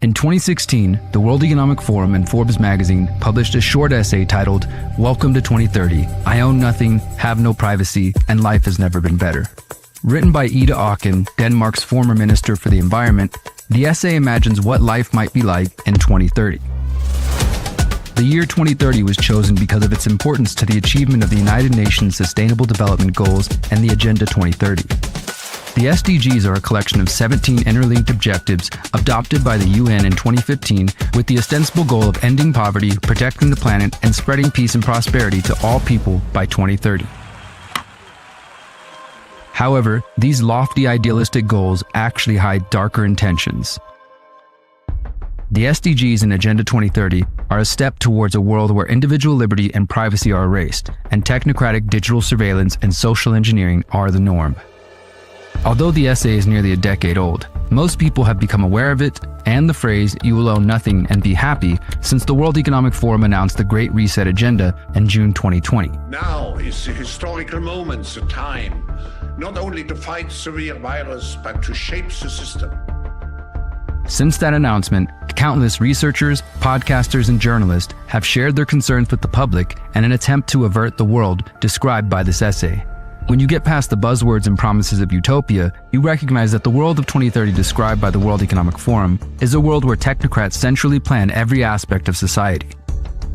In 2016, the World Economic Forum and Forbes magazine published a short essay titled, "Welcome to 2030, I own nothing, have no privacy, and life has never been better." Written by Ida Auken, Denmark's former Minister for the Environment, the essay imagines what life might be like in 2030. The year 2030 was chosen because of its importance to the achievement of the United Nations Sustainable Development Goals and the Agenda 2030. The SDGs are a collection of 17 interlinked objectives adopted by the UN in 2015 with the ostensible goal of ending poverty, protecting the planet, and spreading peace and prosperity to all people by 2030. However, these lofty idealistic goals actually hide darker intentions. The SDGs and Agenda 2030 are a step towards a world where individual liberty and privacy are erased, and technocratic digital surveillance and social engineering are the norm. Although the essay is nearly a decade old, most people have become aware of it and the phrase "you will own nothing and be happy" since the World Economic Forum announced the Great Reset Agenda in June 2020. Now is the historical moment, the time, not only to fight severe virus, but to shape the system. Since that announcement, countless researchers, podcasters, and journalists have shared their concerns with the public in an attempt to avert the world described by this essay. When you get past the buzzwords and promises of utopia, you recognize that the world of 2030 described by the World Economic Forum is a world where technocrats centrally plan every aspect of society.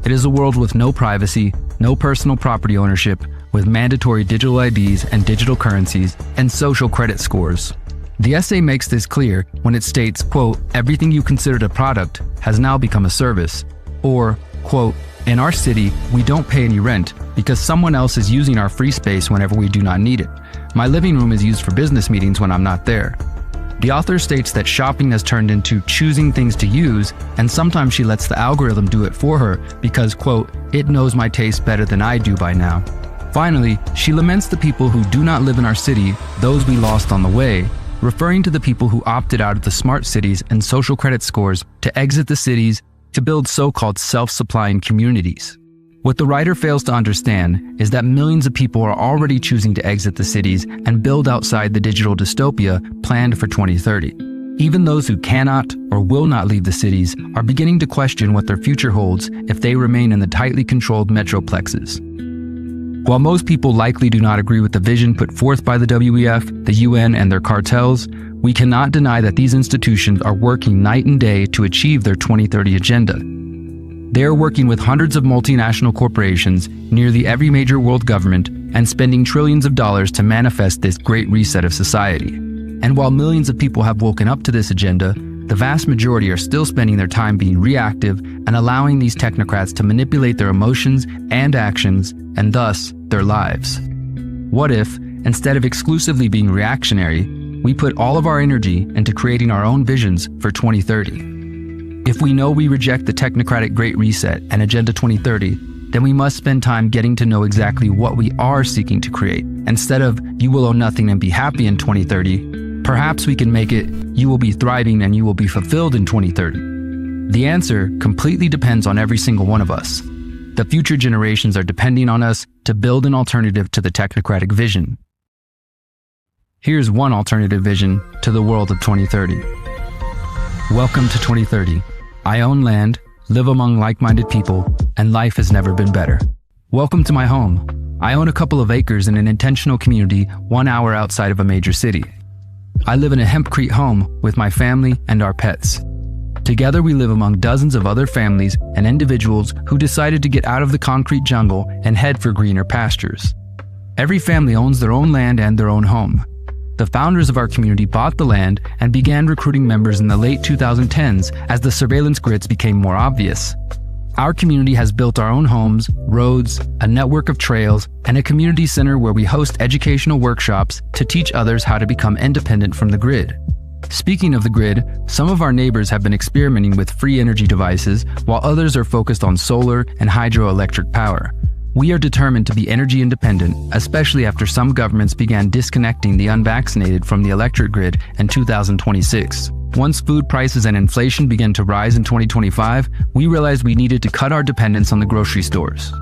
It is a world with no privacy, no personal property ownership, with mandatory digital IDs and digital currencies, and social credit scores. The essay makes this clear when it states, quote, "Everything you considered a product has now become a service," or, quote, "In our city, we don't pay any rent because someone else is using our free space whenever we do not need it. My living room is used for business meetings when I'm not there." The author states that shopping has turned into choosing things to use, and sometimes she lets the algorithm do it for her because, quote, "It knows my taste better than I do by now." Finally, she laments the people who do not live in our city, those we lost on the way, referring to the people who opted out of the smart cities and social credit scores to exit the cities to build so-called self-supplying communities. What the writer fails to understand is that millions of people are already choosing to exit the cities and build outside the digital dystopia planned for 2030. Even those who cannot or will not leave the cities are beginning to question what their future holds if they remain in the tightly controlled metroplexes. While most people likely do not agree with the vision put forth by the WEF, the UN, and their cartels, we cannot deny that these institutions are working night and day to achieve their 2030 agenda. They are working with hundreds of multinational corporations, nearly every major world government, and spending trillions of dollars to manifest this great reset of society. And while millions of people have woken up to this agenda, the vast majority are still spending their time being reactive and allowing these technocrats to manipulate their emotions and actions, and thus their lives. What if, instead of exclusively being reactionary, we put all of our energy into creating our own visions for 2030? If we know we reject the technocratic Great Reset and Agenda 2030, then we must spend time getting to know exactly what we are seeking to create. Instead of "you will own nothing and be happy in 2030, perhaps we can make it "you will be thriving and you will be fulfilled in 2030. The answer completely depends on every single one of us. The future generations are depending on us to build an alternative to the technocratic vision. Here's one alternative vision to the world of 2030. Welcome to 2030. I own land, live among like-minded people, and life has never been better. Welcome to my home. I own a couple of acres in an intentional community 1 hour outside of a major city. I live in a hempcrete home with my family and our pets. Together we live among dozens of other families and individuals who decided to get out of the concrete jungle and head for greener pastures. Every family owns their own land and their own home. The founders of our community bought the land and began recruiting members in the late 2010s as the surveillance grids became more obvious. Our community has built our own homes, roads, a network of trails, and a community center where we host educational workshops to teach others how to become independent from the grid. Speaking of the grid, some of our neighbors have been experimenting with free energy devices, while others are focused on solar and hydroelectric power. We are determined to be energy independent, especially after some governments began disconnecting the unvaccinated from the electric grid in 2026. Once food prices and inflation began to rise in 2025, we realized we needed to cut our dependence on the grocery stores.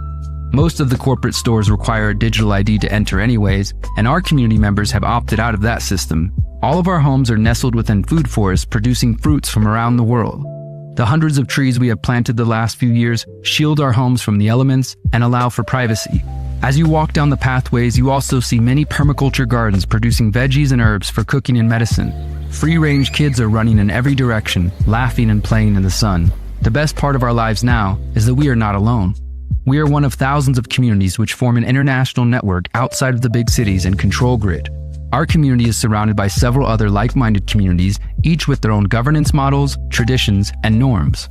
Most of the corporate stores require a digital ID to enter anyways, and our community members have opted out of that system. All of our homes are nestled within food forests producing fruits from around the world. The hundreds of trees we have planted the last few years shield our homes from the elements and allow for privacy. As you walk down the pathways, you also see many permaculture gardens producing veggies and herbs for cooking and medicine. Free-range kids are running in every direction, laughing and playing in the sun. The best part of our lives now is that we are not alone. We are one of thousands of communities which form an international network outside of the big cities and control grid. Our community is surrounded by several other like-minded communities, each with their own governance models, traditions, and norms.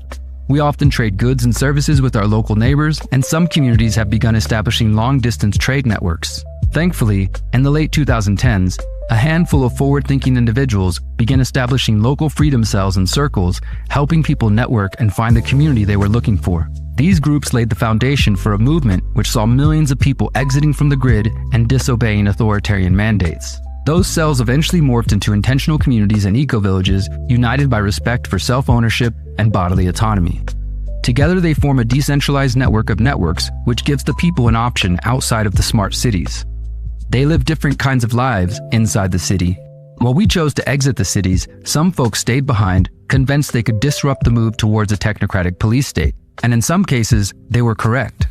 We often trade goods and services with our local neighbors, and some communities have begun establishing long-distance trade networks. Thankfully, in the late 2010s, a handful of forward-thinking individuals began establishing local freedom cells and circles, helping people network and find the community they were looking for. These groups laid the foundation for a movement which saw millions of people exiting from the grid and disobeying authoritarian mandates. Those cells eventually morphed into intentional communities and eco-villages united by respect for self-ownership and bodily autonomy. Together they form a decentralized network of networks which gives the people an option outside of the smart cities. They live different kinds of lives inside the city. While we chose to exit the cities, some folks stayed behind, convinced they could disrupt the move towards a technocratic police state. And in some cases, they were correct.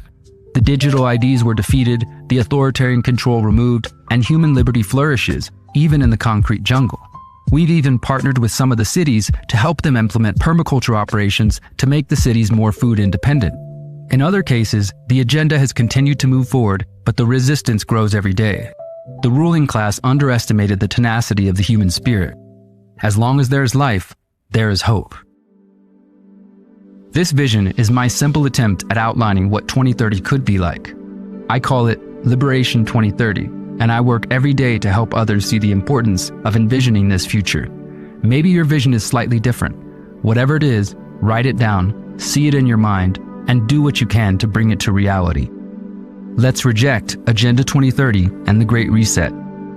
The digital IDs were defeated, the authoritarian control removed, and human liberty flourishes, even in the concrete jungle. We've even partnered with some of the cities to help them implement permaculture operations to make the cities more food independent. In other cases, the agenda has continued to move forward, but the resistance grows every day. The ruling class underestimated the tenacity of the human spirit. As long as there is life, there is hope. This vision is my simple attempt at outlining what 2030 could be like. I call it Liberation 2030, and I work every day to help others see the importance of envisioning this future. Maybe your vision is slightly different. Whatever it is, write it down, see it in your mind, and do what you can to bring it to reality. Let's reject Agenda 2030 and the Great Reset,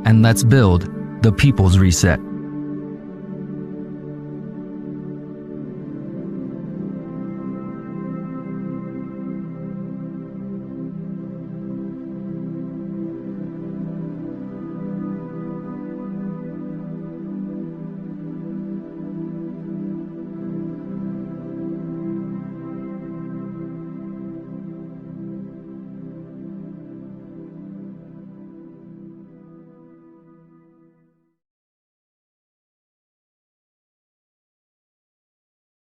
and let's build the People's Reset.